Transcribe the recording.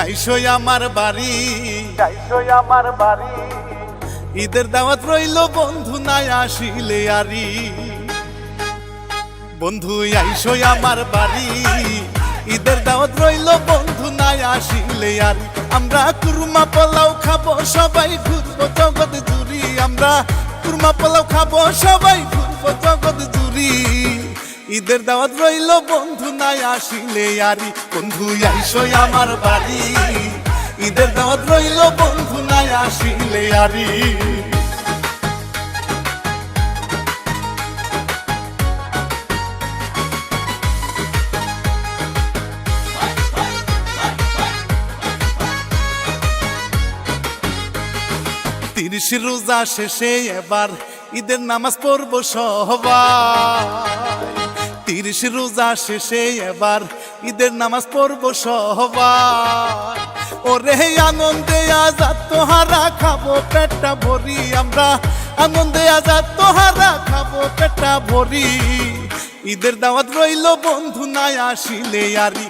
আইসো আমার বাড়ি, ঈদের দাওয়াত রইল বন্ধু নাই আসিলে আরি। বন্ধু আইসো আমার বাড়ি, ঈদের দাওয়াত রইল বন্ধু নাই আসিলে আরি। আমরা কুরমা পোলাও খাবো সবাই ঘুরবো জগৎ জুড়ি, আমরা কুরমা পোলাও খাবো সবাই ঘুরবো জগৎ জুড়ি। ঈদের দাওয়াত রইল বন্ধু নাই আসিলে আরি। বন্ধু আইসো আমার বাড়ি, ঈদের দাওয়াত রইল বন্ধু নাই আসিলে আরি। 30 রোজা শেষে এবার ঈদের নামাজ পড়ব সবাই। 30 রোজা শেষে এবার ঈদের নামাজ পড়ব সবাই। ওরে আনন্দে আজাদ তোহারা খাবো পেটটা ভরি, আমরা আনন্দে আজাদ তোহারা খাবো পেটটা ভরি। ঈদের দাওয়াত রইল বন্ধু নাই আসিলে আরি।